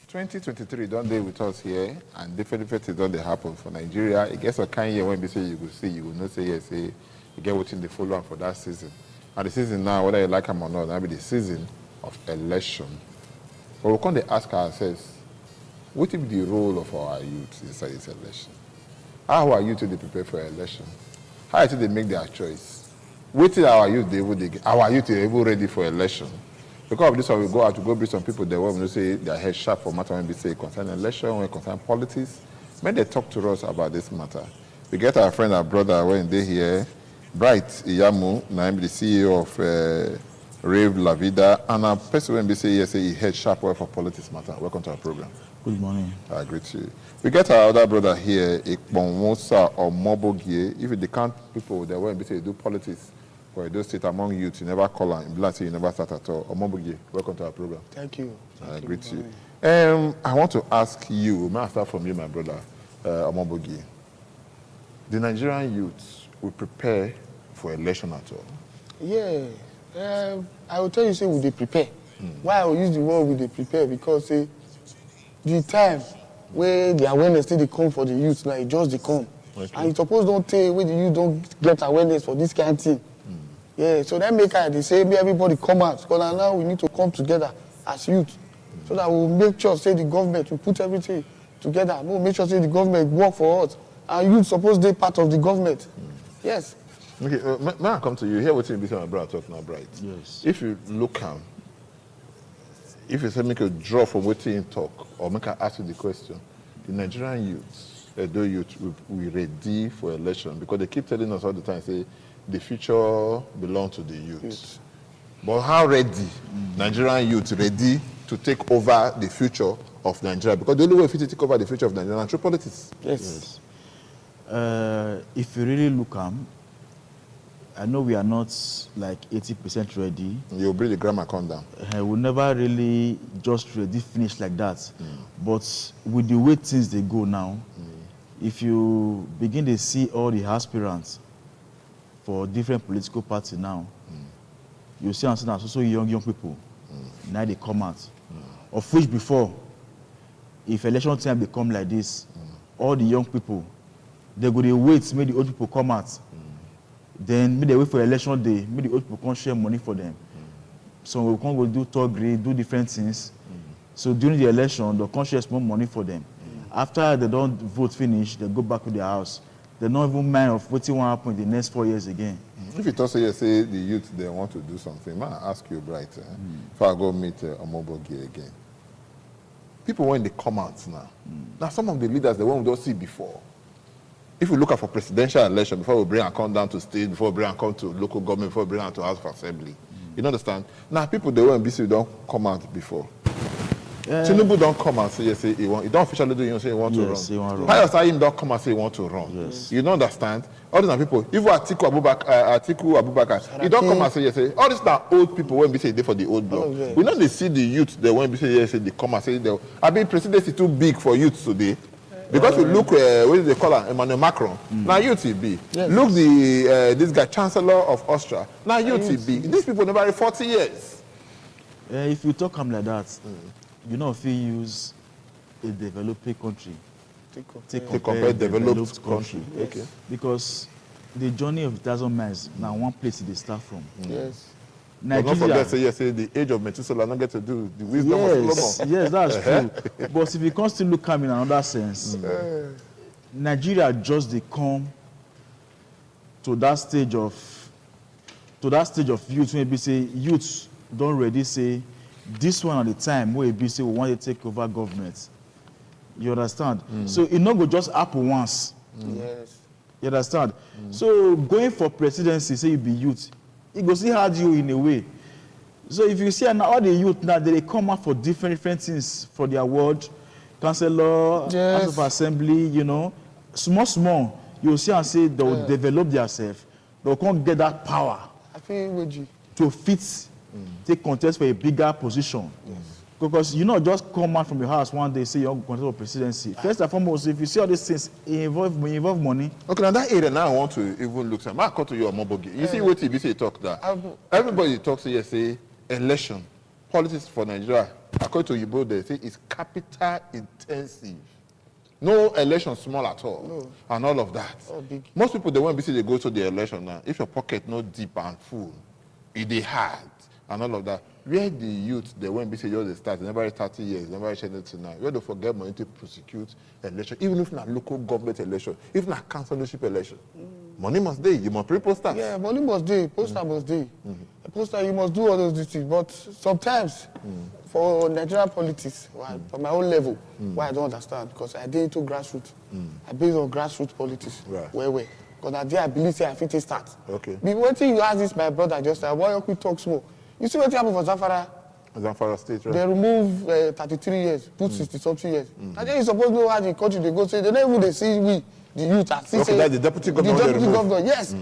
2023 don't they with us here, and different things don't they happen for Nigeria. It gets a kind year when we say you will see, you will not say yes, say you get what's in the follow on for that season. And the season now, whether you like them or not, that'll be the season of election. But we can't ask ourselves, what will be the role of our youth inside this election? How are youth to prepare for election? How do they make their choice? What is our youth able ready for election? Because of this one, we go out to go bring some people there when we say their head sharp for matter when we say concern election, when it concern politics. When they talk to us about this matter, we get our friend, our brother, when they here, Bright Iyamu, now the CEO of Rave La Vida, and a person when we say yes, he head sharp for politics matter. Welcome to our program. Good morning. I agree to you. We get our other brother here, Ikponwosa or Mobogie. If they count people that when we say do politics for those state among youth, you never call and blast you never start at all. Omobogie, welcome to our program. Thank you. I agree to you. I want to ask you, may I start from you, my brother, Omobogie. The Nigerian youth will prepare for election at all? Yeah. I will tell you, say, will they prepare? Why I will use the word will they prepare? Because the time where the awareness still they come for the youth now, it just they come. Okay. And it's supposed don't take where the youth don't get awareness for this kind of thing. Yeah, so that make they say everybody come out. Because now we need to come together as youth. So that we'll make sure say the government will put everything together. We'll make sure say the government work for us. And youth supposed to be part of the government. Yes. Okay, may I come to you? Hear what you my brother talk now, Bright. Yes. If you look if you say make a draw from what you talk, or make I ask you the question, the Nigerian youth, Edo youth, we ready for election? Because they keep telling us all the time, say, the future belongs to the youth. But how ready Nigerian youth ready to take over the future of Nigeria? Because the only way to take over the future of Nigeria is through politics. Yes. If you really look I know we are not like 80% ready. You'll bring the grammar count down. We'll never really just ready finish like that. But with the way things they go now, if you begin to see all the aspirants for different political parties now, you see also young people. Now they come out. Of which before, if election time become like this, all the young people, they go to wait, make the old people come out. Then they wait for election day, maybe the old people can't share money for them. So we can't go do talk grade, do different things. So during the election, they can't share more money for them. After they don't vote finish, they go back to their house. They don't even mind of what will happen in the next 4 years again. If you talk, say the youth, they want to do something, may I ask you, Bright, if I go meet Omobogie again. People, when they come out now, now some of the leaders, the one we don't see before. If we look at for presidential election, before we bring a count down to state, before we bring a count to local government, before we bring a to House of Assembly, you understand? Now people they won't be don't come out before. Tinubu don't come and say yes, he want. He don't officially do. You say he want to run. How don't come and say he want to run. Yes. You don't understand? All these are people. Even Atiku Abubakar, he don't come and say yes. All these are old people when we say they for the old block. Yes. We know they see the youth. They when we say yes, they come and say they. I mean, presidency too big for youth today. Because you look, what do they call him? Emmanuel Macron. Now UTB. Yes. Look this guy, Chancellor of Austria. Now UTB. These people never 40 years. If you talk like that, you know if you use a developing country, compare developed country. Yes. Okay. Because the journey of 1,000 miles now one place they start from. Yes. Nigeria, but don't forget, say the age of Methuselah not get to do the wisdom of Solomon. Yes, that's true. But if you can still look at in another sense, Nigeria just they come to that stage of youth. Maybe say youth don't ready say this one at the time where be say we want to take over government. You understand? So it not go just happen once. Yes. You understand? So going for presidency, say you be youth. It goes see hard you in a way. So if you see now all the youth now they come out for different things for their ward, councillor, House of Assembly, you know, small, you'll see and say they will develop themselves. They can't get that power. I think to fit, take contest for a bigger position. Because you not just come out from your house one day say you're going to contest for presidency. First and foremost, if you see all these things, it involve money. Okay, now that area now I want to even look at. I come to you, Omobogie. You see what TBC talk that. Everybody talks here say election, politics for Nigeria according to Yibo, they say it's capital intensive. No election small at all, No. and all of that. Oh, big. Most people, they won't be say they go to the election now. If your pocket not deep and full, it hard, and all of that. Where the youth, they won't be say they start, never 30 years, never anything now. Where they forget money to prosecute election, even if not local government election, if not councilorship election. Money must be, you must pre-poster. Yeah, money must do, poster must do. A poster, you must do all those things. But sometimes, for Nigerian politics, for my own level, why I don't understand, because I did into grassroots. I based on grassroots politics. Right. Where? Because I did, I believe, say I fit to start. Okay. But waiting you ask this, my brother, just why you talk small? You see what happened for Zamfara? Zamfara State, right? They remove 33 years, put 60-something years. Nigeria is supposed to know how the country they go say, they don't even they see we, the youth. Okay, that's the deputy governor. The deputy governor, yes.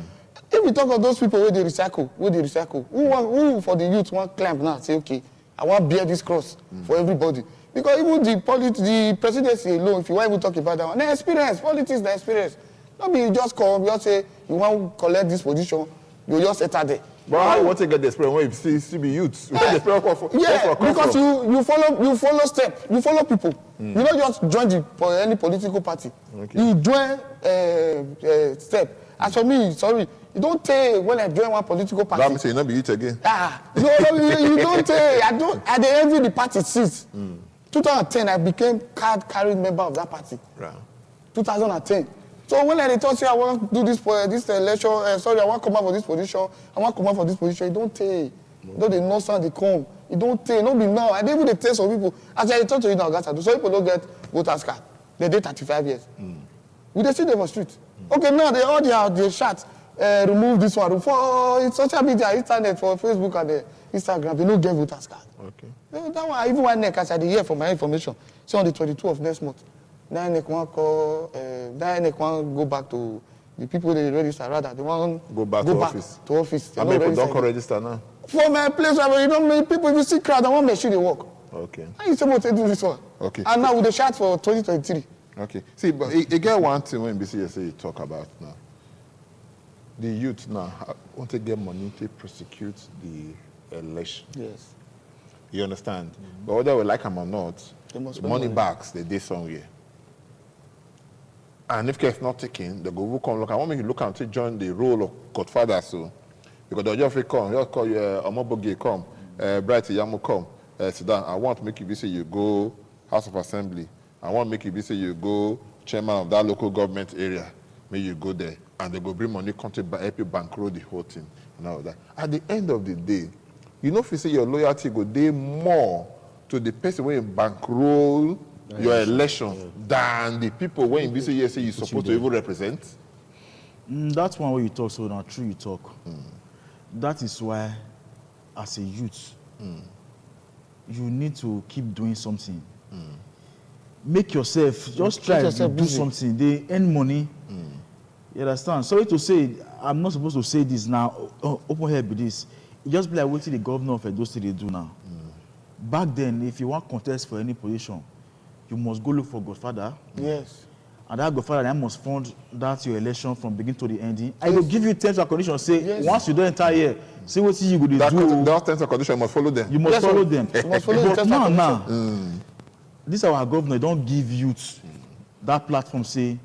If we talk of those people where they recycle, who for the youth want climb now, say, okay, I want to bear this cross for everybody. Because even the presidency alone, if you want to talk about that one, the experience, politics, the experience. Not be you just come, you just say, you want to collect this position, you just enter there. But how you want to get the experience when you still be youth? Yeah, because you follow step, you follow people. You don't just join any political party. Okay. You join step. As for me, sorry, you don't take when I join one political party. That means you not be youth again. No, you don't take. I dey envy the party since 2010. I became card-carrying member of that party. Right. 2010. So when I thought, say I want to do this election, I want to come out for this position, you don't take. Don't they know sound they come. You don't take. Don't be now. I didn't even tell some people. As I talk to you now, guys, some people don't get voters card. They did 35 years. We they see them on street. Okay, now they all they shots. Remove this one. For social media, internet, for Facebook and Instagram, they don't get voters card. Okay. That one, even one neck, as I hear for my information. So on the 22th of next month. Now neck one call. Now neck one go back to the people they register. Rather, they want go back to office. To office. How many people don't come register now? For my place, where you don't make people. If you see crowd, I want to make sure they work. Okay. How you supposed to do this one? Okay. And now with the shot for 2023. Okay. See, but you get one thing when BCSA you talk about now. The youth now want to get money to prosecute the election. Yes. You understand? But whether we like them or not, They must the money backs they did somewhere. And if care is not taken, they go come look. I want me to look and take join the role of Godfather. So, because the just come, just call you Omoboge come, Bright Yamu come, sit down. I want to make you be say you go House of Assembly. I want to make you be say you go chairman of that local government area. May you go there, and they go bring money, come to help you bankroll the whole thing and all that. At the end of the day, you know if you say your loyalty go day more to the person when you bankroll your election than the people when you say yes, say you're supposed to even represent. That's one way you talk, so now true you talk. That is why, as a youth, you need to keep doing something. Make yourself, just try to do something. They earn money. You understand? Sorry to say, I'm not supposed to say this now, open head with this. It just be like what the governor of Edo State they do now. Back then, if you want contest for any position, you must go look for Godfather. Yes. And that Godfather then must fund that your election from beginning to the ending. I will give you terms and conditions. Say once you don't enter here, see what you go do. Those terms and conditions you must follow them. You must follow them. You must follow but now, this our governor don't give youth that platform. Say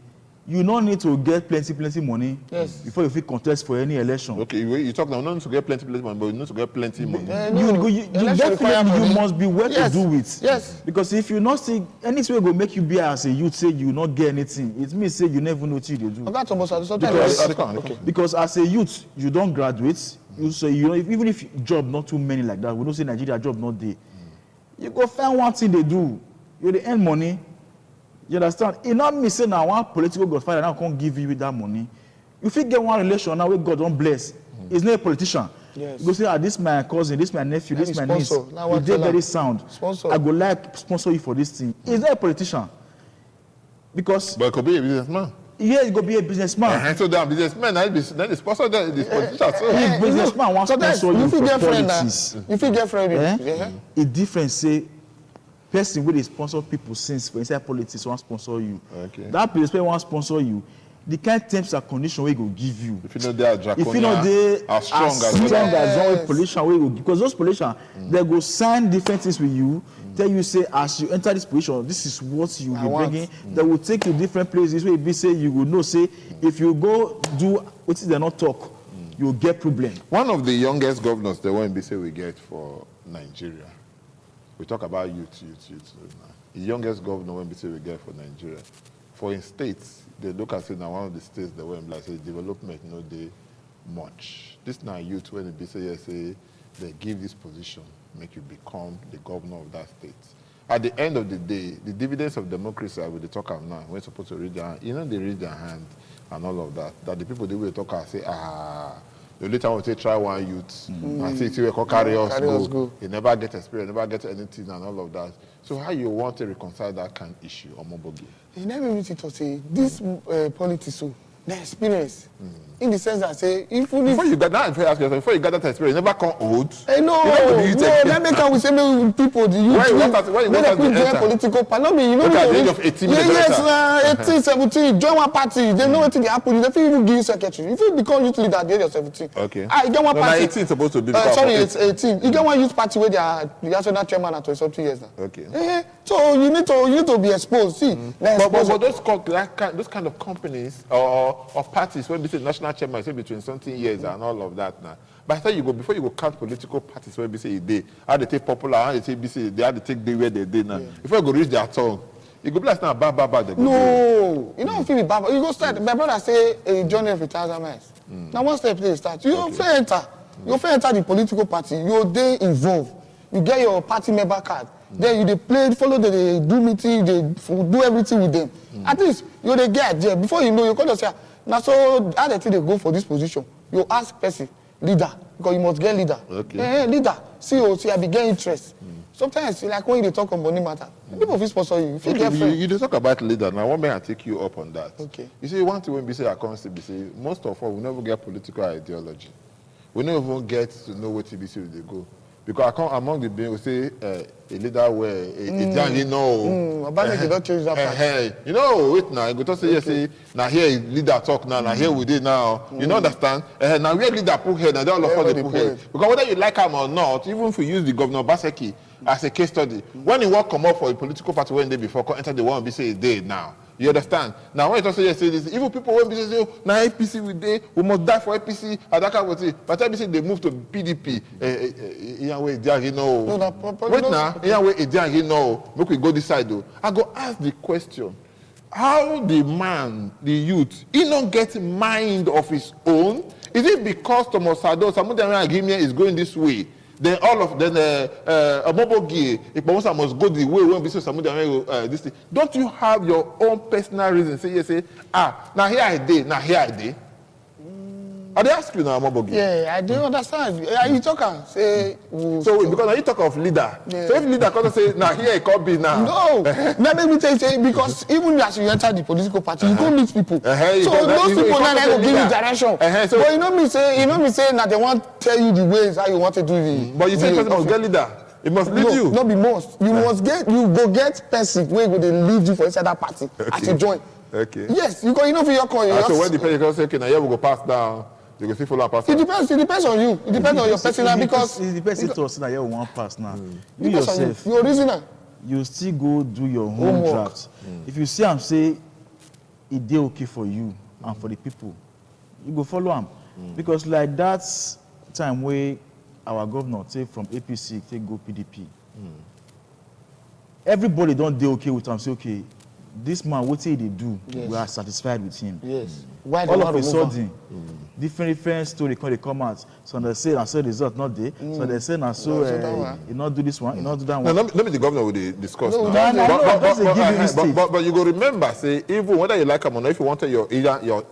you don't need to get plenty money before you fit contest for any election. Okay, you talk now. You don't need to get plenty money, but you need to get plenty money. You definitely you must be well to do it. Yes. Because if you not see anything will make you be as a youth, say you not get anything. It means say you never know what you do. That's almost sometimes. Because as a youth, you don't graduate. You say you know even if job not too many like that, we don't say Nigeria job not there. You go find one thing they do. You they earn money. You understand? It not me say now one political godfather now can't give you that money. If you get one relation now with God don't bless, he's not a politician. Yes. You go say, this my cousin, this my nephew, this my niece. He did very sound. Sponsor. I go like sponsor you for this thing. He's not a politician. Because but it could be a businessman. Yeah, he could be a businessman. So the businessman, then the sponsor this politician. So the businessman wants to sponsor you for politics. If you get friend, a difference say person where they sponsor people since for inside politics want sponsor you. Okay. That businessman want sponsor you. the kind of terms and conditions we go give you. If you know they are draconian, if you know they as strong as one politician we go, because those politicians they go sign different things with you, tell you say as you enter this position, this is what you will be bringing. They will take you different places where be say you will know say if you go do what is they not talk, you will get problem. One of the youngest governors the one be say we get for Nigeria. We talk about youth now. The youngest governor when we say we get for Nigeria. For in states, they look at it now one of the states the way like say development they much. This now youth when they say yes, say they give this position, make you become the governor of that state. At the end of the day, the dividends of democracy I will talk about now, we're supposed to read their hand, they read their hand and all of that. That the people they will talk and say, the later on say try one youth and say we can carry us go. You never get experience, never get anything and all of that. So how you want to reconcile that kind of issue or Mobogi? You never meet to say this politics so the experience in the sense that say before you got that experience, you never come old. No, that make we say people the youth when they quit join political party. No, you know at the age of 18. Yes, 18, 17, join one party. They know what they happen. They feel even give you secretary. If you become youth leader at the age of 17. Okay. You get one party. 18 supposed to be. Sorry, it's 18. You get one youth party where they are the national chairman at 20-something years now. Okay. So you need to be exposed. See, but those kind of companies or parties when they say national chairman say between something years and all of that now. By the time before you go count political parties when they say they how they take popular, how they say BC, they have to take the way they did now. Before you go reach their tongue, you go blast now bad. No, you don't feel it bad. You go start. My brother say a journey of 1,000 miles. Now one step they start. You don't enter. You enter the political party. You're there involved. You get your party member card. Then you play, follow they do meeting, they do everything with them. At least you they get there. Before you know, you come to say, now so how they think they go for this position? You ask person, leader, because you must get leader. Okay. Leader, see, I be getting interest. Sometimes like when you talk on money matter, people feel sponsor you. If you get friend. You talk about leader. Now one may I take you up on that. Okay. You see, one thing when we say I can't say, most of us we never get political ideology. We never even get to know what TBC they go. Because I come among the being, we say a leader where you know. About you don't change that part. You know, wait now. You go to say, say now here leader talk now. Now here we did now. You know understand? Now where leader put head, now they all of us they put head. Because whether you like him or not, even if we use the Governor Baseki as a case study, when he walk come up for a political party when they before enter the one be say a day now. You understand? Now when you say this, even people when be say now APC we must die for APC. At that kind of thing. But APC they move to PDP. Wait now. Make we go this side though. I go ask the question: how the man, the youth, he don't get mind of his own? Is it because Thomas Sado, somebody is going this way? Then all of them, Mobogi, if Bamusa must go the way when we say somebody this thing. Don't you have your own personal reason? Say yes, say now here I did, now here I did. I ask you now, Mobogi. Yeah, I do understand. You talk say. So because now you talk of leader. Yeah. So if leader comes say now here it can't be now. No, let me tell you because even as you enter the political party, you go meet people. So those people now they will give you direction. So, but you know me say that they want to tell you the ways how you want to do it. But you say person must get leader. It must lead you. Not be most. You must get person where go they lead you for inside that party as you join. Okay. Yes, you know for your call. So when the person say okay now here we go pass down. You can see follow pass. It depends on you. It depends on your personal because it depends to us now. You want pass now. You yourself. Your original. You still go do your home draft. If you see am say it dey okay for you and for the people, you go follow am. Because like that time where our governor take from APC take go PDP, everybody don't dey okay with am. Say okay, this man what he do, we are satisfied with him. Yes. Why all of a sudden, different story they come out. So they say and so result not there. So they say and so you not do this one, you not do that one. Let me the governor will discuss now. But you go remember, say even whether you like him or not, if you wanted your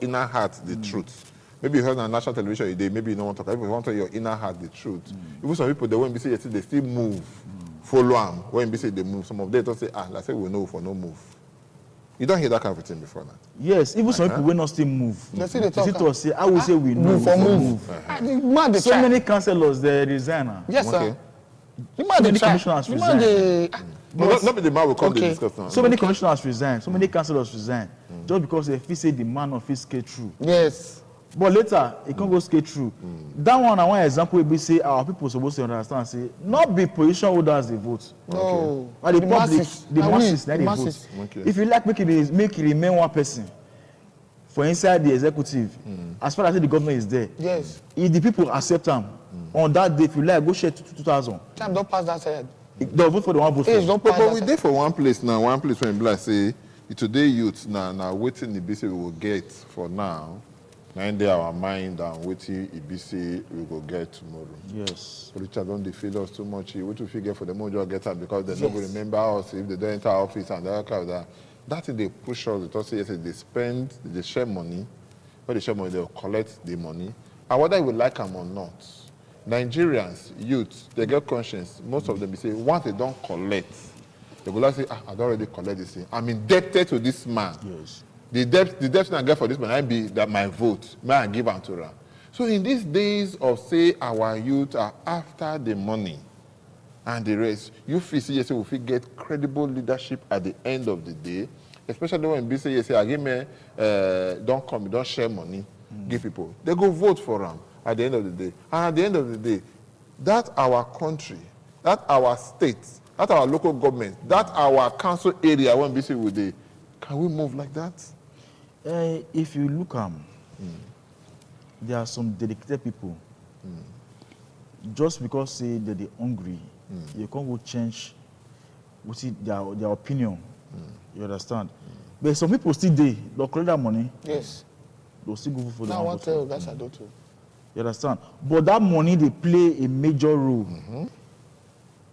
inner heart the truth. Maybe you heard on national television today, maybe you don't want to talk. If you wanted your inner heart the truth. Even some people they won't be say they still move, follow them. When they say they move, some of them don't say let's say we know for no move. You don't hear that kind of thing before now? Yes, even some people will not still move. They say they talk. Say, I will say we know. Move. So many councillors they resign. Yes, sir. The man many dey try. commissioners The man resign. dey. Not be the man will come to Okay. discuss now. So many commissioners resign, so many councillors resign, just because they feel say the man of his skate through. Yes. But later, it can't go skate through. That one, I want example will be say our people supposed to understand, say, not be position holders they vote. No. But the public, masses. the Na we, masses, the they vote. masses. Okay. If you like make it remain one person for inside the executive, as far as the government is there, Yes. if the people accept them, on that day, if you like, go share 2,000. Time don't pass that side. They'll vote for the one vote for. Age don't pass But that we side. dey for one place now, one place when black say today youth now waiting the BC we will get for now. Now in there our mind and waiting EBC we will get tomorrow. Yes. Richard don't they feel us too much. What to figure for the mojo get up because they don't remember us if they don't enter office and that kind of that. That is they push us because say yes, they spend, they share money. When they share money, they'll collect the money. And whether we like them or not, Nigerians, youth, they get conscience. Most of them say once they don't collect, they will like say, I don't already collect this thing. I'm indebted to this man. Yes. The debt I get for this man, I be that my vote, may I give unto her. So in these days of say our youth are after the money and the rest, you feel say yes, we will get credible leadership at the end of the day, especially when we say yes, I give me don't come, don't share money, give people. They go vote for them at the end of the day. And at the end of the day, that our country, that our state, that our local government, that our council area when we say we dey, can we move like that? If you look there are some dedicated people. Just because say that they're hungry, you can't go change their opinion. You understand? But some people still they'll collect that money, Yes. they'll still go for the Now I one want vote to tell for. you guys I don't too. You understand? But that money they play a major role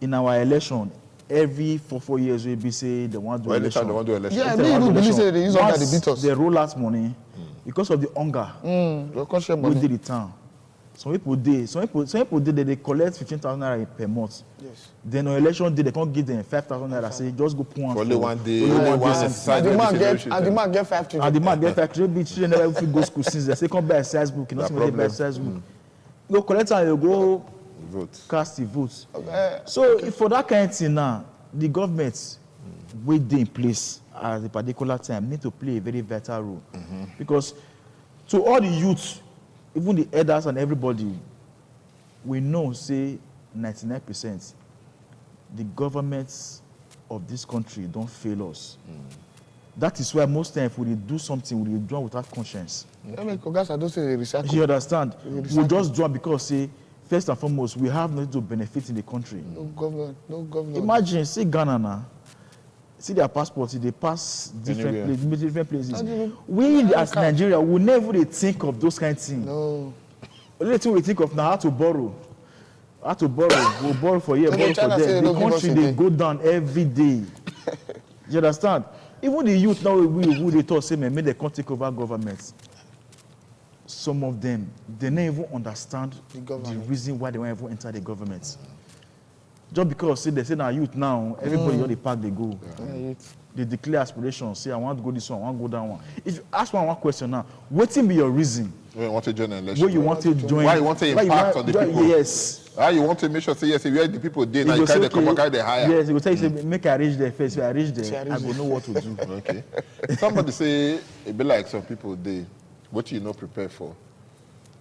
in our election. Every 4 years we be say they want to do Well, anytime they election. want to do election. Yeah, They me want even to believe election. say they use hunger, Once they beat us. They roll out money because of the hunger. Your country We money. did the town. Some people did they collect 15,000 naira per month. Yes. Then on election day they can't give them 5,000 naira. Say just go put one For only one day, only only one one day. exercise. And the man get 5 children. And the man get factory be children never fit go school since they say come buy a size book. You know somebody buy a size book. Go collect and you go Vote. cast the vote. Okay. So if for that kind of thing now, the government wey dey in place at a particular time need to play a very vital role. Because to all the youth, even the elders and everybody, we know say 99% the governments of this country don't fail us. That is why most times if we dey do something, we dey do it without conscience. Let me guys I don't say they recycle. You understand? We just do it because say first and foremost we have nothing to benefit in the country. No government, no government. Imagine, see Ghana now, see their passports, they pass different places. We as Nigeria, we never dey think of those kind of things. No. Only thing we think of now how to borrow. How to borrow. We'll borrow for here, Okay, borrow China for say there. they The don't give us country, a they day. go down every day. You understand? Even the youth now, who they thought, say, man, they can't take over government. Some of them, they don't even understand the reason why they won't even enter the government. Just because say, they say now youth now, everybody on the park they go. Yeah, They declare aspirations, say I want to go this one, I want to go that one. If you ask one question now, what will be your reason? When you want to join an election. Where you want to join? Why you want to why you impact want- on the people? Yes. Why you want to make sure say yes, where the people did now He you go say, carry the come okay, carry the higher. yes, he will tell you, say, make I reach there first. If I reach Say I there, reach I will know what to do. Okay. Somebody say it be like some people they what you not prepare for.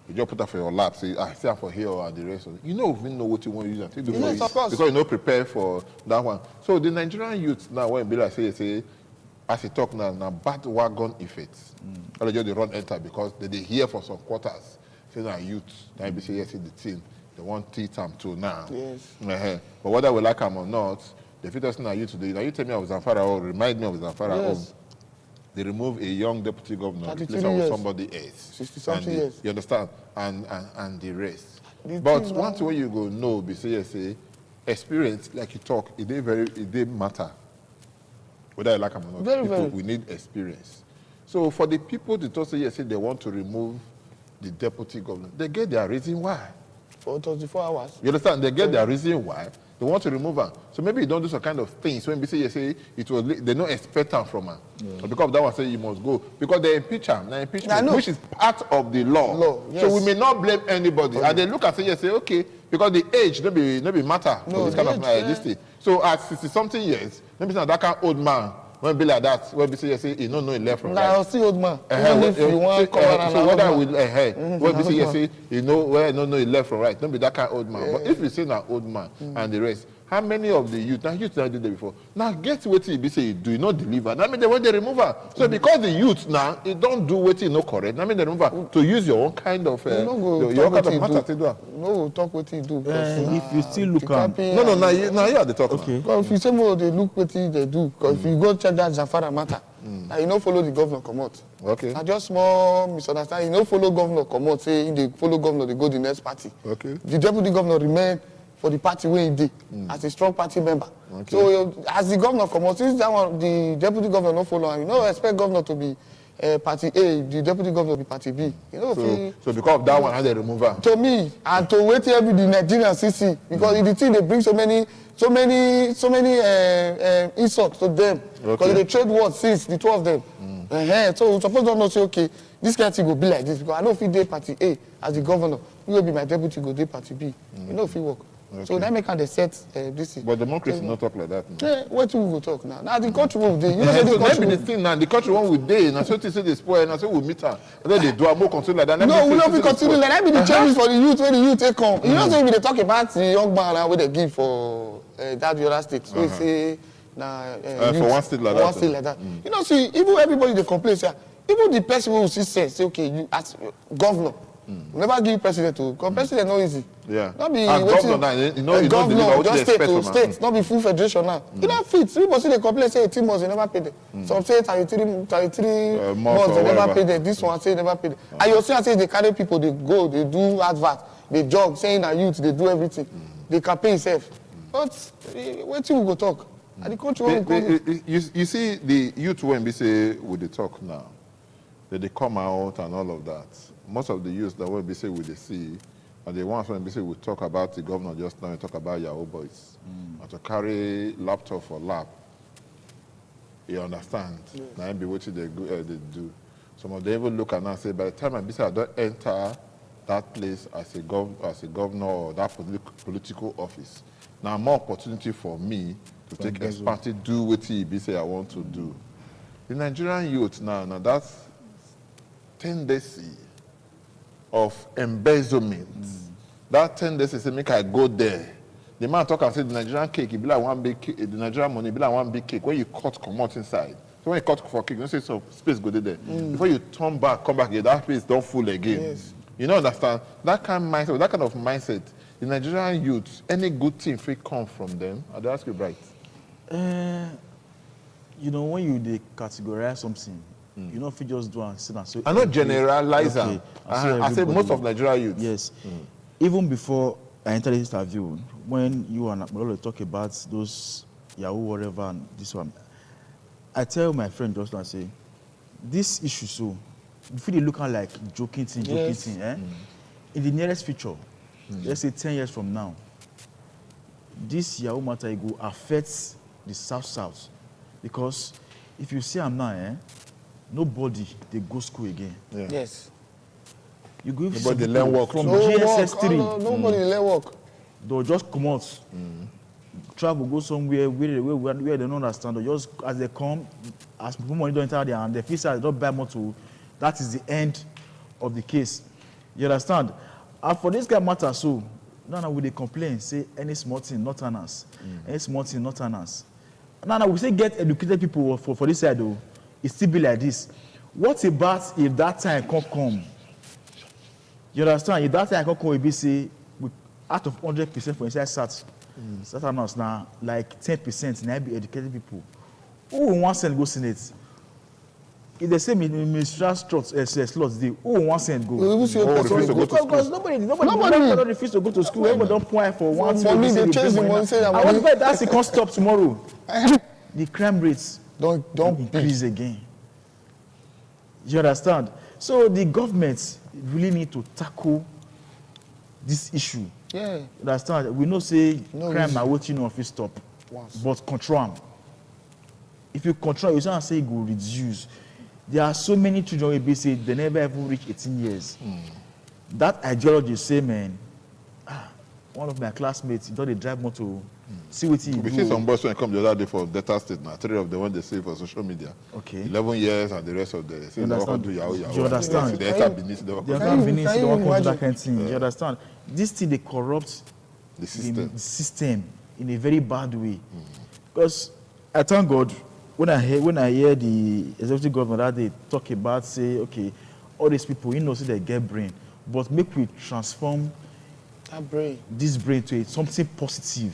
You just put that for your lap, say, say I'm for here or the rest of it. You don't even know what you want to use and take do for Yes, it. of course. Because you're not prepared for that one. So the Nigerian youth now when it be like say as you talk now bad wagon effect. All just they run enter because they hear for some quarters. Say now youth, now be say yes in the team. They want teach them too now. Yes. But whether we like them or not, the fittest now you today. Now you tell me I was Zamfara or remind me of Zamfara Yes. they remove a young deputy governor, 33 replace her with years. somebody else. 60-something And years. You understand? And the rest. The But thing one now- thing where you go know, be say, experience, like you talk, it dey matter. Whether you like them or not. Very, People, very. we need experience. So for the people to talk say they want to remove the deputy governor, they get their reason why. For 24 hours. You understand? They get their reason why they want to remove her. So maybe you don't do some kind of things when we say it was they don't expect her from her. But because of that one say you must go because they impeach her. Now I impeachment, know. which is part of the law. Law, yes. So we may not blame anybody. And they look and say okay, because the age no be matter No, for this kind of the age, this thing. So at 60-something years, maybe not that kind of old man when be like that, when be say he no know he left from right. Now still old man. Even if you want cover so whether we when be say you know where no he left from right, don't be that kind of old man. But if you say na old man and the rest, how many of the youth, now youth not do that before, now get what you be say you do, you not deliver. That mean they want the remover. So because the youth now, you don't do what you no correct, that mean the remover to use your own kind of your kind of matter to do. No, talk what you do. If you still look at No, now you are the talk. okay. Because if you say more, they look what they do. Because if you go check that Zafara matter, you don't follow the governor come out. Okay. I just more misunderstanding. You don't follow governor come out, say if they follow governor, they go the next party. Okay. The deputy governor remain for the party where he did as a strong party member. Okay. So as the governor come out, since that one, the deputy governor not follow, you don't expect governor to be party A, the deputy governor be party B. You know, So because of that one, how they remove her? to me, and to wait till the Nigerian CC, because the thing they bring so many insults to them. Because they trade wars since the two of them. So suppose don't know say okay, this guy will be like this because I know if he dey party A as the governor, he will be my deputy go dey party B. You know if he work. Okay. So that make how they set this thing. But democracy not talk like that. No. Yeah, what we go talk now? Now the country will dey. You know So the that country. be the thing now. The country one with day. Now so to say they spoil. Now so we meet her. And then they do a more continue like that. No, we don't be continue like that. Be the changes for the youth when the youth take come. You know, say we dey talk about the young man now where they give for that the other state. So we say for one state like that. One state like that. You know, see, even everybody they complain say, even the person who see say okay, you as governor, we never give president to. Because president no easy. Yeah. Not be As governor now, you know governor, just state to from state, not be full federation now. You know, fit. People see they complain say 18 months they never pay them. Some say 33 months they never pay them. This one say they never pay them. And you see, say they carry people, they go, they do advert, they jog, saying that youth, they do everything. They campaign itself. But wait till we go talk. And the country won't come. You see the youth when we say with the talk now, that they come out and all of that. Most of the youth that when we say with the see, and the ones when we say we talk about the governor just now, we talk about Yahoo boys, and to carry laptop for lap. You understand? Yes. Now be what they do. Some of them even look at now and say, by the time I say I don't enter that place as a governor or that political office, now more opportunity for me to take expert do what he say I want to do. The Nigerian youth now that's tendency of embezzlement. That tendency say make I go there. The man talk and say the Nigerian cake, it be like one big cake, the Nigerian money be like one big cake. When you cut, come out inside. So when you cut for cake, you say some space go there. Before you turn back, come back again, that space don't full again. Yes. You know, understand? That kind of mindset, the Nigerian youth, any good thing free come from them. I'll ask you right. You know, when you categorize something, you know if you just do and sit and say. I not generalize okay. I say most of Nigerian youth. Yes. Even before I entered this interview, when you and Malolo talk about those Yahoo whatever and this one, I tell my friend just now, say, this issue so, if you look at like joking thing, in the nearest future, let's say 10 years from now, this Yahoo matter go affects the South. Because if you see I'm now, nobody they go school again. Yeah. Yes. You go nobody learn work from too. GSS 3. Nobody learn work. They'll just come out, travel, go somewhere where they don't understand. Or just as they come, as people money don't enter there and the fees they don't buy more to, that is the end of the case. You understand? And for this guy matter, so now we they complain, say any small thing, not on us. Any small thing, not on us. Now we say get educated people for this side though. It still be like this. What about if that time can't come? You understand? If that time can't come, we say out of 100% for inside SAT, SAT now like 10% now be educated people. Who wants to go Senate? If they say ministerial slots, who wants to go? Because nobody refuse to go to school. Everybody don't point for one. For me, they change the money. Say that I want to bet that's the can't stop tomorrow. The crime rates don't increase again. You understand? So the government really need to tackle this issue. Yeah. You understand? We know say crime now what you know if you stop, but control them. If you control, you can't say it will reduce. There are so many children who say they never ever reach 18 years. That ideology say, man, one of my classmates, he thought they drive motor. See what he We see some boys when come the other day for Delta State now. 3 of the one they say for social media. Okay. 11 years and the rest of the. Say they want to do yahoo yahoo. Do you understand? They enter Benin. They enter Benin, they want to do that kind of thing. Do you understand? This thing, they corrupt the system. The system in a very bad way. Because I thank God, when I hear the executive governor that they talk about, say, okay, all these people, you know, say they get brain, but make we transform this brain to something positive,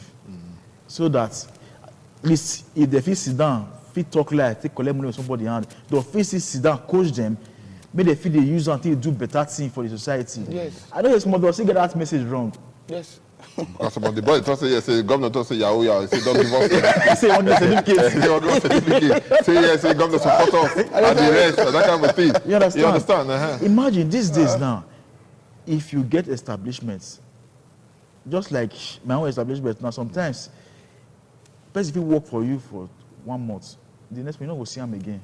so that at least if they feel sit down, feel talk like, take collect money with somebody hand, they'll feel sit down, coach them, make they feel they use until they do better thing for the society. Yes. I know some of us get that message wrong. Yes. Because some of the boys talk say yes, say governor talk say yahoo yahoo, say don't give us. He say on the certificate. Say on the certificate. Say yes, say governor support us and the rest, that kind of thing. You understand? You understand? Uh-huh. Imagine these days now, if you get establishments, just like my own establishment now, sometimes, person will work for you for 1 month, the next month you don't go see him again.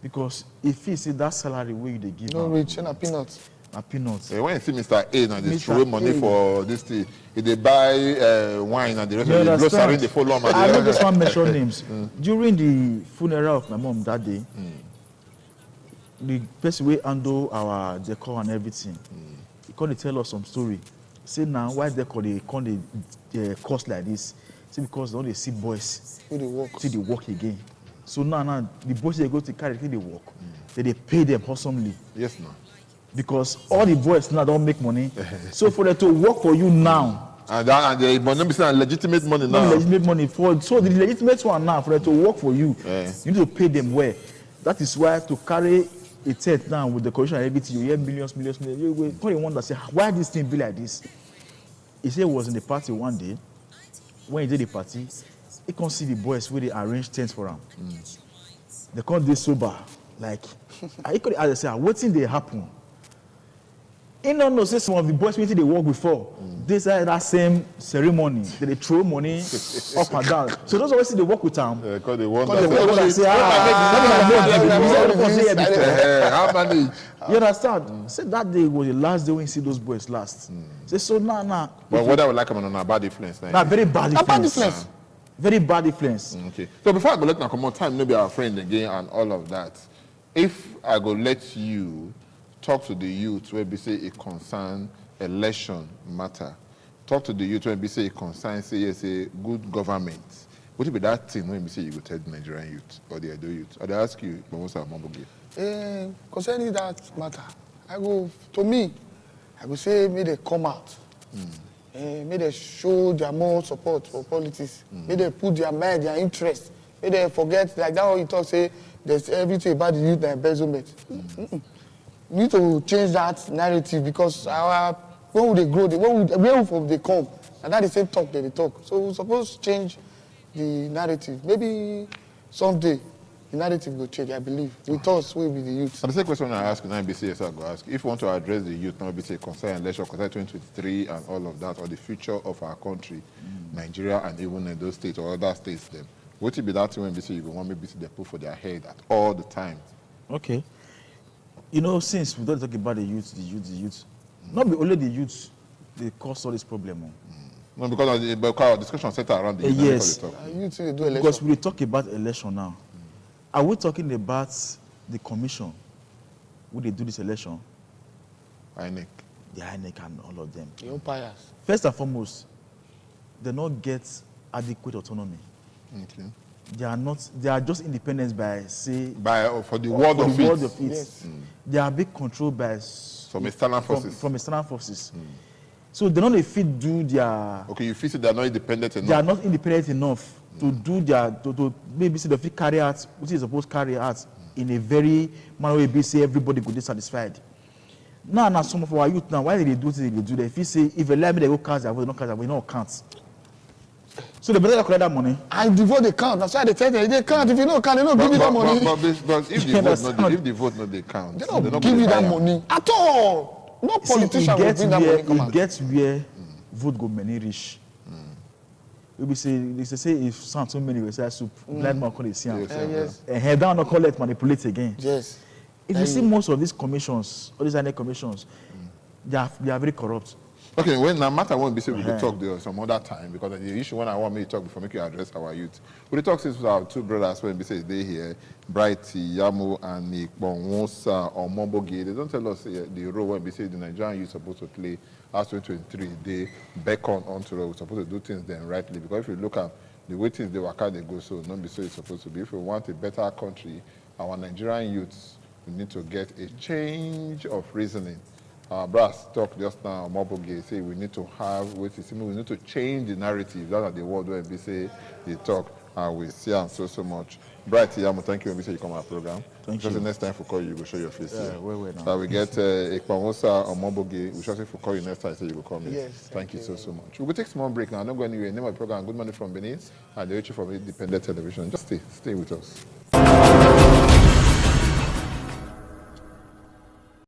Because if he see that salary where they give no rich and a peanuts. A peanuts. When you see Mr. A now, they Mr. throw money A. for this thing. If they buy wine and the rest You of the understand? grocery, they follow them. I don't just want to mention names. During the funeral of my mom that day, the person will handle our decor and everything. He come to tell us some story. Say now, why decor they come they cost like this? Say because they see boys, Who they work. till they work again. So now the boys they go to carry till they work. Then they pay them handsomely. Yes, no. Because all the boys now don't make money. So for them to work for you now, And the money be saying legitimate money not now. legitimate money for so the legitimate one now for them to work for you, Yeah. you need to pay them well. That is why to carry a tent now with the corruption and everything, you hear millions. You probably wonder, say, why this thing be like this? He said he was in the party one day. When he did the party, he can't see the boys where they arrange tents for him. They can't do sober. Like, I could as I say, waiting they happen. You don't know, say some of the boys waiting they work before. They say that same ceremony, they throw money up and down. So those always see they work with them. Because they want Because they that. work with say, How many? you understand? Say that day was the last day when you see those boys last. Say so now. But whether we like them or not, bad influence. Now very bad influence. Very bad influence. Okay. So before I go let now come on time, maybe our friend again and all of that. If I go let you talk to the youth where we say it concern election matter, talk to the youth where we say it concern say yes, a good government. What would be that thing when we say you go tell the Nigerian youth or the Edo youth? Or they ask you, Concerning that matter, I go say may they come out. May they show their more support for politics. May they put their mind, their interest. May they forget, like that what you talk, say, there's everything about the youth and embezzlement. We need to change that narrative because when will they grow, where will they come? And that is the same talk that they talk. So we're supposed to change the narrative. Maybe someday the narrative will change, I believe. With us, we'll be the youth. And the same question I ask now, BC, yes, I go ask. If you want to address the youth, now BC concern election, concern 2023 and all of that, or the future of our country, Nigeria and even in those states or other states, then what will be that thing when BC you want maybe they put for their head at all the time? Okay. You know, since we don't talk about the youth, not be only the youth, they cause all this problem. No, because our discussion centered around the youth. Yes. Youth, they do election. Because we talk about election now. Are we talking about the commission? Would they do this election? INEC. The INEC and all of them. The umpires. First and foremost, they don't get adequate autonomy. Okay. They are just independent by, say, For the world of it. world of it. Yes. They are being controlled by From external forces. From external forces. So they don't fit do their. Okay, you feel they are not independent enough. They are not independent enough to do their to maybe see the fit carry out what is supposed to carry out in a very manner where be say everybody could be satisfied. Now some of our youth now, why they do this, they do that. If you say if you let me they go cast their vote, they don't cast their vote, no count. So they better collect that money. And the vote they count. That's why they tell them they count. If you don't count, they don't give you that money. But if the vote not they count, They don't give you that money at all. No politician will bring that money come out. It gets where vote go many rich. We be say they say if sound too many we say soup, blind man call it see am. Yes. And head down no call it manipulate again. Yes. If you see most of these commissions, all these INEC commissions, they are very corrupt. Okay, when now matter won't be say we could talk there some other time because the issue when I want me to talk before make you address our youth. We talk since our two brothers when we say they here, Brighty, Yamu, and Nikbonwosa or Momboge. They don't tell us the role when we say the Nigerian youth supposed to play as 2023. They beckon onto us. We're supposed to do things then rightly because if you look at the way things they work out, they go so not be so it's supposed to be. If we want a better country, our Nigerian youths we need to get a change of reasoning. Brass talk just now, Moboge say we need to have, we need to change the narrative. That's what the word when we say they talk, and we see them so much. Bright Yamu, thank you when we say you come on our program. Thank because you. the next time for call you will show your face. Yeah, wait now. So we get Ekpamosa or Moboge, we shall say for call you next time, say you will come in. Yes, Thank you so much. We'll take a small break now. I'm not going anywhere. Name of the program, Good Morning from Benin, and the from Independent Television. Just stay with us.